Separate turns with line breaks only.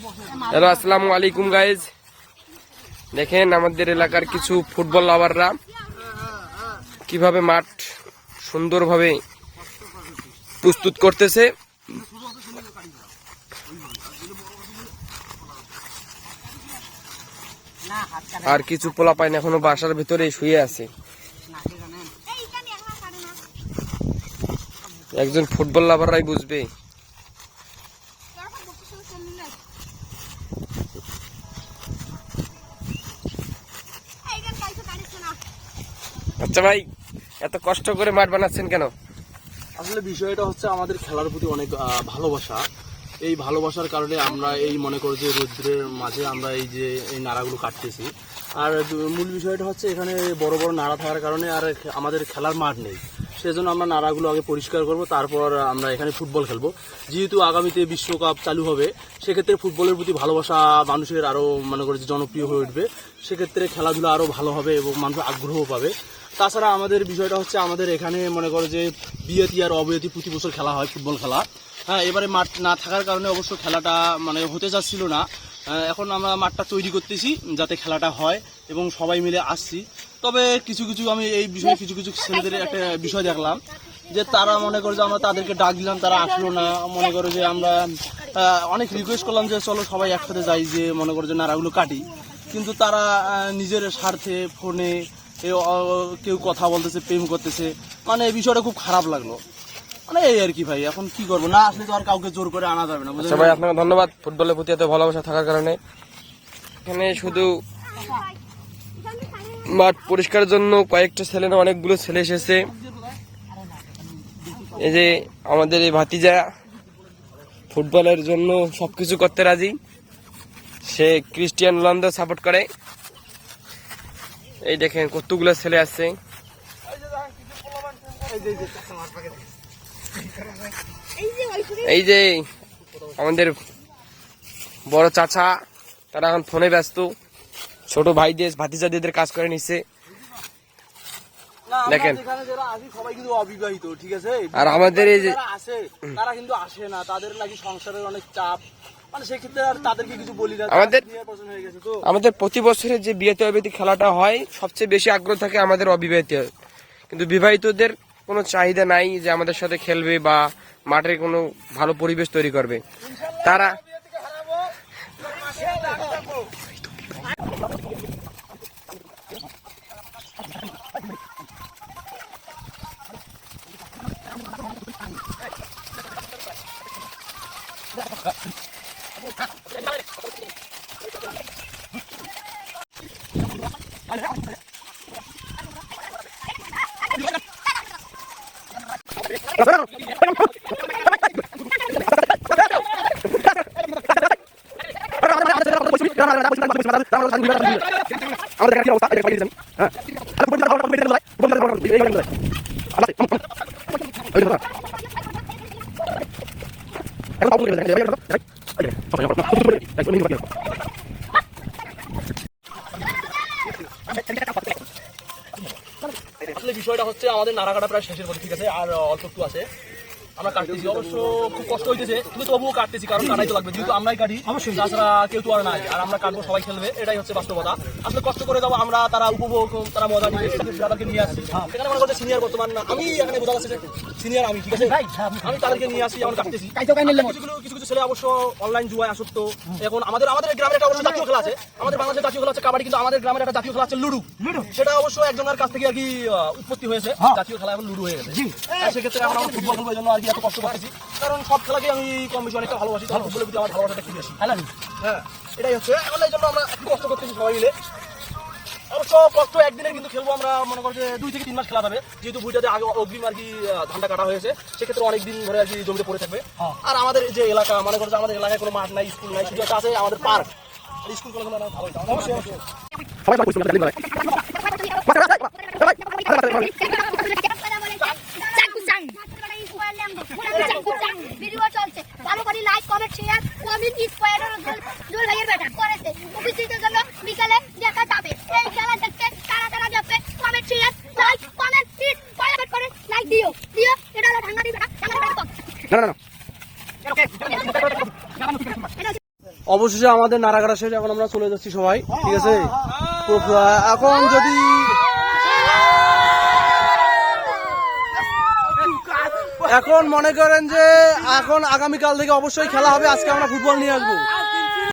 Hello, আসসালামু আলাইকুম guys. দেখেন আমাদের এলাকার কিছু ফুটবল লাভাররা কিভাবে মাঠ সুন্দরভাবে প্রস্তুত করতেছে। আর কিছু পোলাপাইন এখনো বাসার ভিতরে শুয়ে আছে। একজন ফুটবল লাভাররাই বুঝবে। আচ্ছা ভাই, এত কষ্ট করে মাঠ বানাচ্ছেন কেন?
আসলে বিষয়টা হচ্ছে আমাদের খেলার প্রতি অনেক ভালোবাসা। এই ভালোবাসার কারণে আমরা এই মনে করি যে রৌদ্রের মাঝে আমরা এই নাড়াগুলো কাটতেছি। আর মূল বিষয়টা হচ্ছে এখানে বড় বড় নাড়া থাকার কারণে আর আমাদের খেলার মাঠ নেই, সেজন্য আমরা নাড়াগুলো আগে পরিষ্কার করব, তারপর আমরা এখানে ফুটবল খেলবো। যেহেতু আগামীতে বিশ্বকাপ চালু হবে, সেক্ষেত্রে ফুটবলের প্রতি ভালোবাসা মানুষের আরও মনে করি যে জনপ্রিয় হয়ে উঠবে। সেক্ষেত্রে খেলাধুলা আরও ভালো হবে এবং মানুষ আগ্রহ পাবে। তাছাড়া আমাদের বিষয়টা হচ্ছে আমাদের এখানে মনে করো যে বিয়েতি আর অবিয়েতি প্রতি বছর খেলা হয় ফুটবল খেলা। হ্যাঁ, এবারে মাঠ না থাকার কারণে অবশ্য খেলাটা হতে চাচ্ছিল না। এখন আমরা মাঠটা তৈরি করতেছি যাতে খেলাটা হয় এবং সবাই মিলে আসছি। তবে আমি এই বিষয়ে কিছু ছেলেদের একটা বিষয় দেখলাম যে তারা মনে করে যে আমরা তাদেরকে ডাক দিলাম, তারা আসলো না। মনে করো যে আমরা অনেক রিকোয়েস্ট করলাম যে চলো সবাই একসাথে যাই, যে মনে করো যে নাড়াগুলো কাটি, কিন্তু তারা নিজের স্বার্থে ফোনে কেউ কথা বলতেছে, প্রেম করতেছে। এই বিষয়টা খুব খারাপ লাগলো। এই আর কি ভাই, এখন কি করবো, না আসলে তো আর কাউকে জোর করে আনা যাবে না।
সবাই আপনাকে ধন্যবাদ ফুটবলের প্রতি এত ভালোবাসা থাকার কারণে। এখানে শুধু মাঠ পরিষ্কারের জন্য কয়েকটা ছেলে না, অনেকগুলো ছেলে এসেছে। এই যে আমাদের এই ভাতিজা ফুটবলের জন্য সবকিছু করতে রাজি। সে ক্রিস্টিয়ানো রোনালদো সাপোর্ট করে। এই দেখেন কতগুলো ছেলে আছে। এই যে আমাদের বড় চাচা, তারা এখন ফোনে ব্যস্ত। ছোট ভাইদের ভাতিজাদের কাজ করে নিচ্ছে। দেখেন
সবাই কিন্তু অবিবাহিত, ঠিক আছে।
আর আমাদের এই যে
আছে তারা কিন্তু আসে না, তাদের নাকি সংসারের অনেক চাপ। সেক্ষেত্রে আর তাদেরকে কিছু বলি না।
আমাদের প্রতি বছরের যে বিয়েতে অবিবাহিত খেলাটা হয়, সবচেয়ে বেশি আগ্রহ থাকে আমাদের অবিবাহিত। কিন্তু বিবাহিতদের কোনো চাহিদা নাই যে আমাদের সাথে খেলবে বা মাঠের কোনো ভালো পরিবেশ তৈরি করবে। তারা
বিষয়টা হচ্ছে আমাদের নাড়া কাটা প্রায় শেষের পথে, ঠিক আছে। আর অল্প একটু আছে, আমরা কাটতেছি। অবশ্য খুব কষ্ট হইতেছে, কিন্তু তবুও কাটতেছি, কারণ কাটাই তো লাগবে, যেহেতু আমরাই কাটি, তাছাড়া কেউ তো আর নাই। আর আমরা কাটবো, সবাই খেলবে, এটাই হচ্ছে বাস্তবতা। আসলে কষ্ট করে যাবো আমরা, তারা উপভোগ, তারা মজা নিবে, তাদেরকে নিয়ে আসছি। সেখানে মনে করছে সিনিয়র বর্তমান না, আমি এখানে বোঝা যাচ্ছে সিনিয়র আমি, ঠিক আছে। আমি তাদেরকে নিয়ে আসি, আমরা কাটতেছি। কিছু ছেলে অবশ্য অনলাইন জুয়ায় আসক্ত। এখন আমাদের গ্রামের একটা অবশ্য জাতীয় খেলা আছে, আমাদের বাংলাদেশের জাতীয় খেলা আছে কাবাডি, কিন্তু আমাদের গ্রামের একটা জাতীয় খেলা আছে লুডু। সেটা অবশ্য একজনের কাছ থেকে আর কি উৎপত্তি হয়েছে, জাতীয় খেলা এখন লুডু হয়ে গেছে। সেক্ষেত্রে এখন আমরা ফুটবল খেলবো, এই জন্য আর কি এত কষ্ট করতেছি। কারণ সব খেলাকে আমি কম বেশি অনেকটা ভালোবাসি, তাহলে ফুটবলের প্রতি আমার ভালোবাসাটা একটু বেশি। হ্যাঁ, এটাই হচ্ছে। এখন এই জন্য আমরা একটু কষ্ট করতেছি সবাই মিলে। অবশ্য কষ্ট একদিনে কিন্তু খেলবো আমরা, মনে করি যে 2 থেকে 3 মাস খেলা যাবে, যেহেতু বইটাতে আগে অগ্রিম আর কি ধানটা কাটা হয়েছে। সেক্ষেত্রে অনেকদিন ধরে আর কি জমিতে পড়ে থাকবে। আর আমাদের যে এলাকা, মনে করছে আমাদের এলাকায় কোনো মাঠ নাই, স্কুল নাই, শুধু একটা আছে আমাদের পার্ক। স্কুল কলেজ
বিকালে দেখা যাবে। এই খেলা দেখতে কারা কারা যাবে, comment share like comment please follow করে লাইক দিও এটা হলো ঢাঙ্গা দিবে না।
অবশেষে আমাদের নাড়াগাড়া শেষ, এখন আমরা চলে যাচ্ছি সবাই, ঠিক আছে? এখন যদি এখন মনে করেন যে এখন আগামীকাল থেকে অবশ্যই খেলা হবে, আজকে আমরা ফুটবল নিয়ে আসবো।